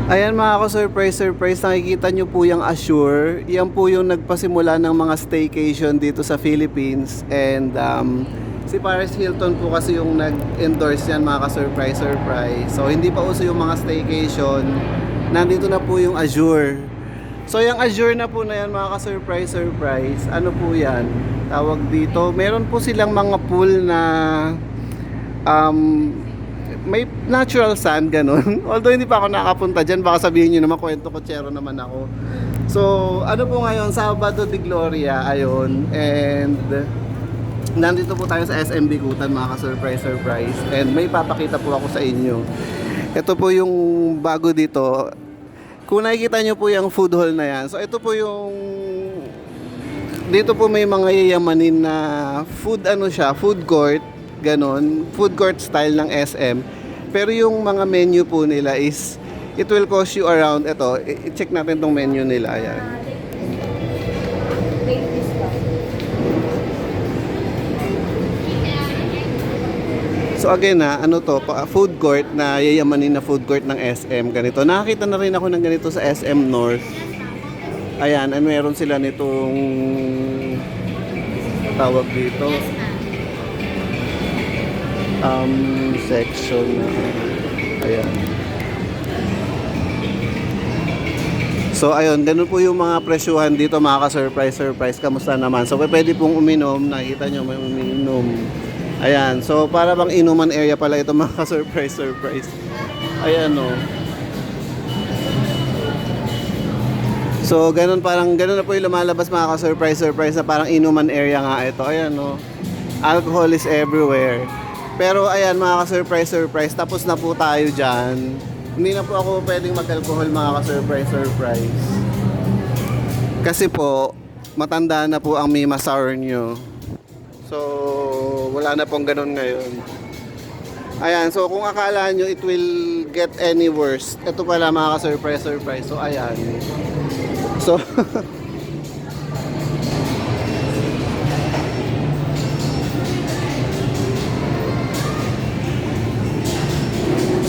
Ayan mga ka-surprise, nakikita nyo po yung Assure. Yan po yung nagpasimula ng mga staycation dito sa Philippines. And si Paris Hilton po kasi yung nag-endorse yan mga ka-surprise. So hindi pa uso yung mga staycation. Nandito na po yung Assure. So yung Assure na po na yan mga ka-surprise. Ano po yan? Tawag dito. Meron po silang mga pool na um, may natural sand, ganun. Although hindi pa ako nakapunta dyan, baka sabihin nyo naman, kwento kotsero naman ako. So, ano po ngayon, Sabado de Gloria, ayun. And, nandito po tayo sa SM Bikutan, mga ka-surprise. And may papakita po ako sa inyo. Ito po yung bago dito. Kung nakikita nyo po yung food hall na yan. So, ito po yung... Dito po may mga yayamanin na food, food court. Ganon, food court style ng SM. Pero yung mga menu po nila is it will cost you around, ito, i-check natin tong menu nila. Ayan. So again ano to, food court na yayamanin na food court ng SM. Ganito, nakakita na rin ako ng ganito sa SM North. Ayan, meron sila nitong tawag dito section na ayan. So ayun, ganun po yung mga presyuhan dito mga ka-surprise. Kamusta naman? So pwede pong uminom, nakita nyo may uminom. Ayan, so para bang inuman area pala ito mga ka-surprise. Ayan o. So ganun na po yung lumalabas mga ka-surprise na parang inuman area nga ito. Ayan o. Alcohol is everywhere. Pero ayan mga ka-surprise, tapos na po tayo dyan. Hindi na po ako pwedeng mag-alcohol mga ka-surprise. Kasi po, matanda na po ang Mima Sour nyo. So, wala na pong ganun ngayon. Ayan, so kung akala nyo it will get any worse, ito pala mga ka-surprise. So, ayan. So,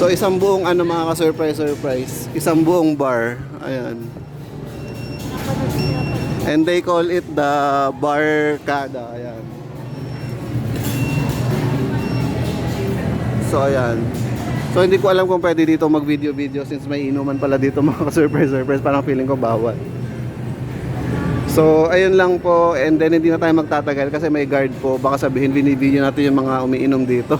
so isang buong mga ka-surprise, isang buong bar. Ayan. And they call it the Barkada. Ayan. So ayan. So hindi ko alam kung pwede dito mag-video since may inuman pala dito mga ka-surprise. Parang feeling ko bawal. So ayun lang po, and then hindi na tayo magtatagal kasi may guard po. Baka sabihin binibideo natin yung mga umiinom dito.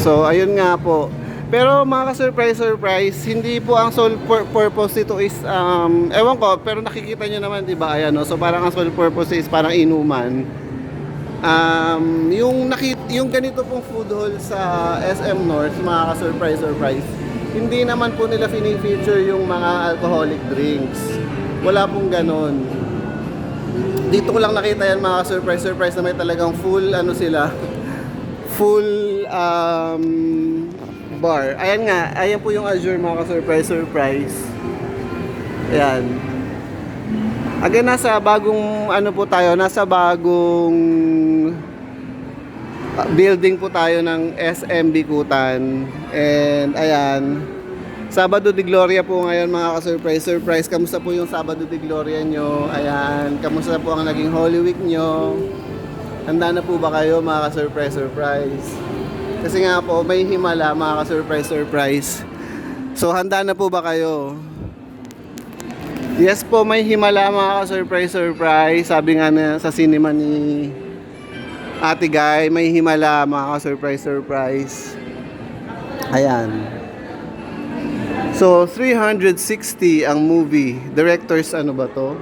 So ayun nga po. Pero mga ka-surprise, hindi po ang sole purpose nito is ewan ko, pero nakikita nyo naman 'di ba? Ayan, no? So parang ang sole purpose is parang inuman. Yung ganito pong food hall sa SM North, mga ka-surprise, hindi naman po nila fini-feature yung mga alcoholic drinks. Wala pong ganon. Dito ko lang nakita yan mga ka-surprise na may talagang full full bar. Ayan nga, ayan po yung Assure mga ka-surprise. Ayan. Again, nasa bagong building po tayo ng SM Bikutan. And ayan, Sabado de Gloria po ngayon mga ka-surprise. Kamusta po yung Sabado de Gloria nyo? Ayan, kamusta po ang naging Holy Week nyo? Handa na po ba kayo mga ka-surprise? Kasi nga po, may himala mga ka-surprise. So, handa na po ba kayo? Yes po, may himala mga ka-surprise. Sabi nga na sa cinema ni Ate Guy, may himala mga ka-surprise. Ayan. So, 360 ang movie. Directors, ano ba to?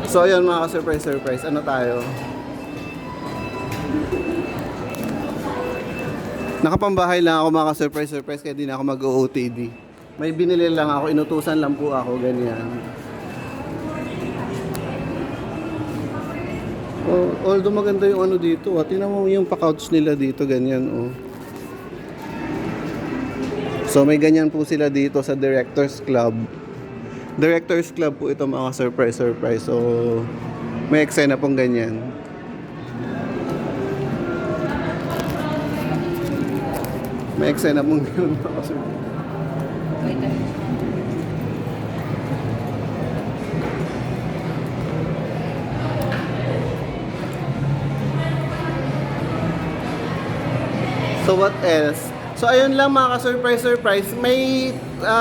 So ayun mga ka-surprise, ano tayo? Nakapambahay lang ako mga ka-surprise kaya di na ako mag-OOTD. May binili lang ako, inutusan lang po ako, ganyan. Oh, although maganda yung dito, tingnan mo yung pa-couch nila dito, ganyan oh. So may ganyan po sila dito sa Directors Club. Directors Club po ito mga surprise. So, may eksena pong ganyan. May eksena pong ganyan mga surprise. So what else? So ayun lang mga ka-surprise. May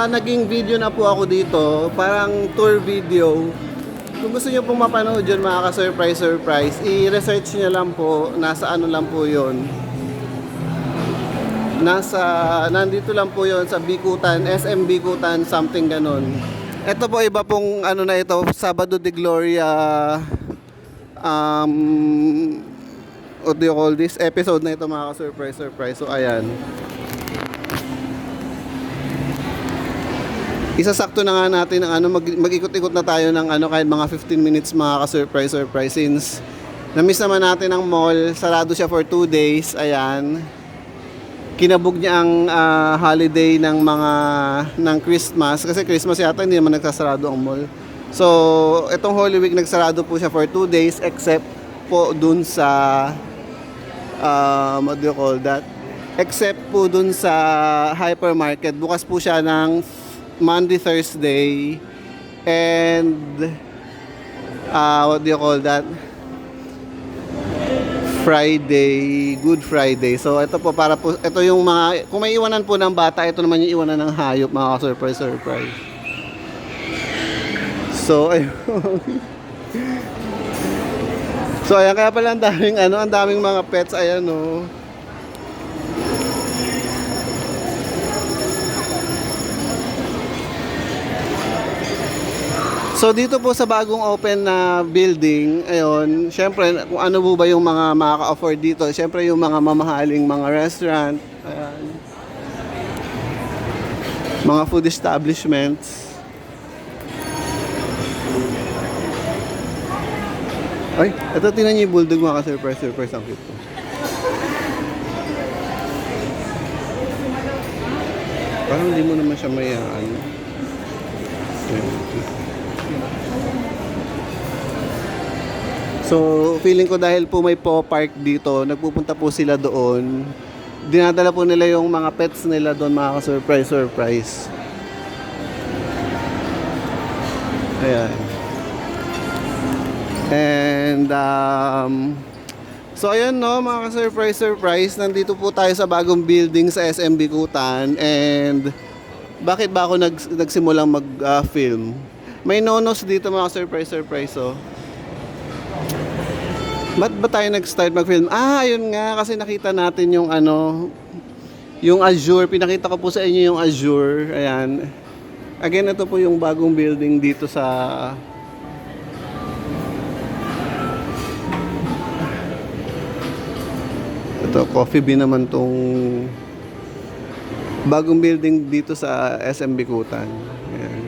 naging video na po ako dito, parang tour video. Kung gusto niyo pong mapanood yun mga ka-surprise, i-research niyo lang po, nasa ano lang po yun. Nandito lang po yun sa Bikutan, SM Bikutan, something ganon. Ito po iba pong ano na ito, Sabado de Gloria, what do you call this episode na ito mga ka-surprise. So ayan, isasakto na nga natin ang ano, mag-ikot-ikot na tayo ng ano, kahit mga 15 minutes mga ka-surprise since na-miss naman natin ang mall. Sarado siya for 2 days. Ayan, kinabog niya ang holiday ng Christmas, kasi Christmas yata hindi naman nagsasarado ang mall. So itong Holy Week nagsarado po siya for 2 days, except po dun sa what do you call that? Except po dun sa hypermarket. Bukas po siya ng Monday, Thursday, and what do you call that? Friday, Good Friday. So ito po, para po, ito yung mga, kung may iwanan po ng bata, ito naman yung iwanan ng hayop mga surprise. So ayun. So ayan, kaya pala ang daming mga pets, ayan oh. So dito po sa bagong open na building, ayun, syempre kung ano po ba yung mga makaka-afford dito, syempre yung mga mamahaling mga restaurant, ayan, mga food establishments. Ay, ito tinan niyo yung bulldog mga ka-surprise, ang cute po. Parang hindi mo naman siya mayaan. So, feeling ko dahil po may park dito, nagpupunta po sila doon. Dinadala po nila yung mga pets nila doon mga ka-surprise. Ayan. And so ayan no mga ka-surprise, nandito po tayo sa bagong building sa SM Bikutan. And bakit ba ako nagsimulang mag-film? May nonos dito mga surprise oh. Ba't ba tayo nag-start mag-film? Ayun nga, kasi nakita natin yung ano, yung Azure. Pinakita ko po sa inyo yung Azure. Ayan. Again, ito po yung bagong building dito sa ito, Coffee Bean naman tong bagong building dito sa SM Bikutan. Ayan.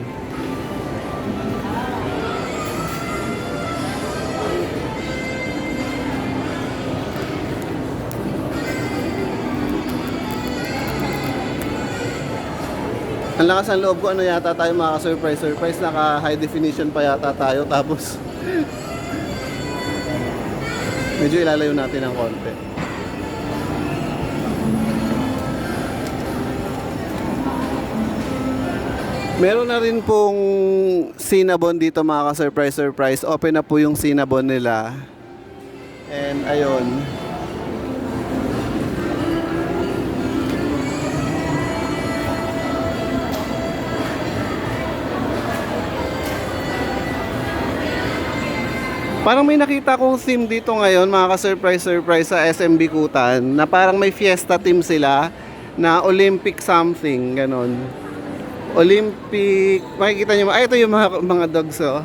Ang lakas ng loob ko, ano yata tayo mga ka-surprise, naka high definition pa yata tayo, tapos medyo ilalayo natin ng konti. Meron na rin pong Cinnabon dito mga ka-surprise. Open na po yung Cinnabon nila. And ayun. Parang may nakita kong theme dito ngayon mga ka-surprise sa SM Bikutan, na parang may fiesta team sila na Olympic something, ganon. Olympic, makikita nyo, ito yung mga dogs oh.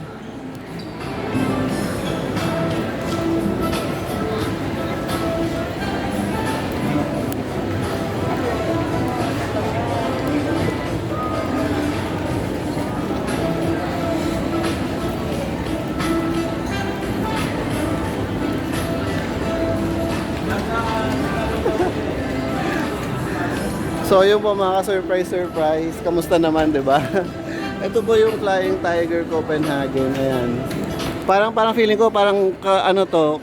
So yun po mga ka-surprise. Kamusta naman, 'di ba? Ito po yung Flying Tiger Copenhagen. Ayan. Parang feeling ko parang ano to,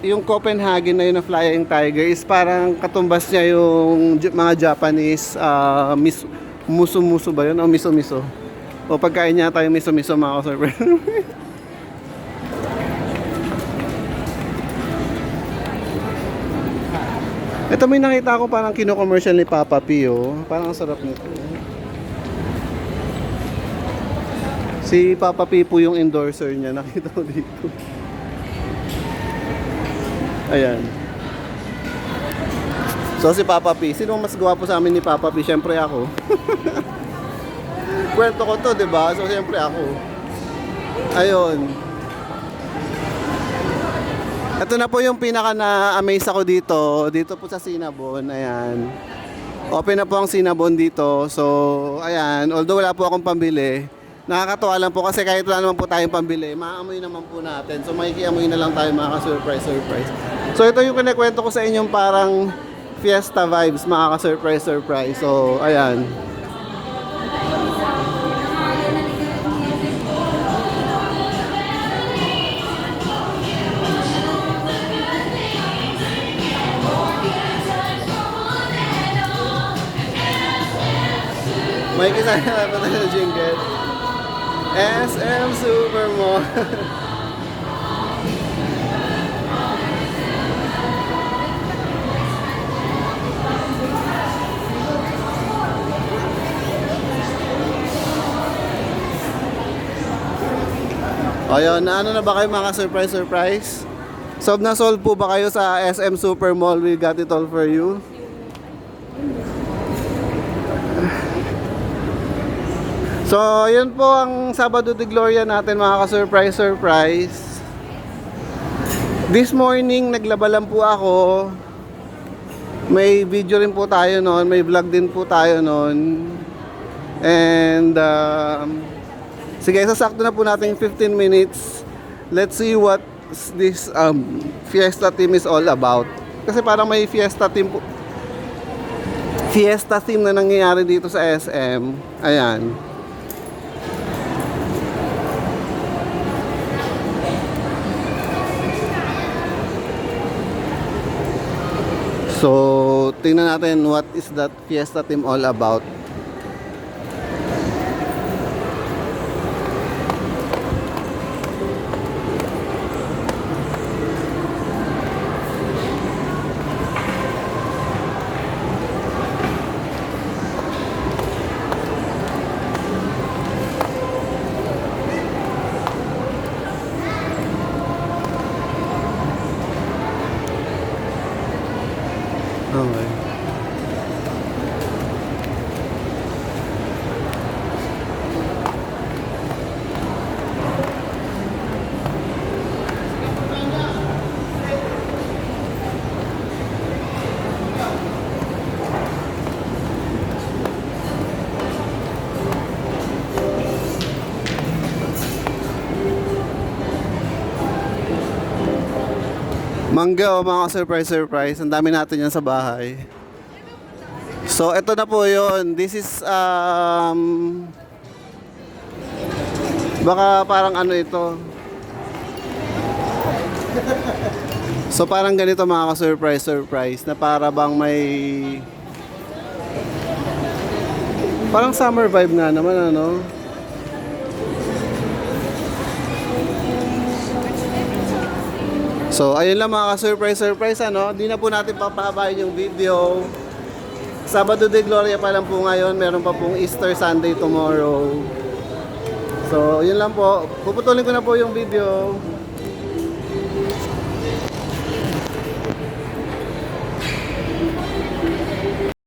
yung Copenhagen na yun na Flying Tiger is parang katumbas niya yung mga Japanese musu-musu ba yun? O miso-miso. O pagkain niya tayo miso-miso mga ka-surprise. Ito may nakita ko parang kino-commercial ni Papa P, oh. Parang ang sarap nito. Si Papa P po yung endorser niya, nakita ko dito. Ayan. So si Papa P, sino mas gwapo sa amin ni Papa P? Siyempre ako. Kwento ko to, 'di ba? So siyempre ako. Ayun. Ito na po yung pinaka na-amaze ako dito po sa Cinnabon, ayan. Open na po ang Cinnabon dito. So, ayan, although wala po akong pambili, nakakatuwa lang po kasi kahit wala naman po tayong pambili, maaamoy naman po natin. So, makikiamoy na lang tayo mga ka-surprise. So, ito yung kinikwento ko sa inyong parang fiesta vibes, mga ka-surprise. So, ayan. May kisaya pa tayo ng jingle. SM Supermall. Ayun, ano na ba kayo mga surprise? Solve na solve po ba kayo sa SM Supermall? We got it all for you. So, yun po ang Sabado de Gloria natin mga ka-surprise. This morning, naglabalan po ako. May video rin po tayo noon, may vlog din po tayo noon. And, sige, sasakto na po natin 15 minutes. Let's see what this fiesta team is all about. Kasi parang may fiesta team na nangyayari dito sa SM. Ayan. So, tingnan natin what is that fiesta team all about. Okay. Mangga o mga surprise. Ang dami natin yan sa bahay. So, ito na po yun. This is, baka parang ano ito. So, parang ganito mga ka-surprise. Na para bang may, parang summer vibe nga naman, ano. So, ayun lang mga ka-surprise, ano. Di na po natin papahabayin yung video. Sabado de Gloria pa lang po ngayon. Meron pa pong Easter Sunday tomorrow. So, yun lang po. Puputulin ko na po yung video.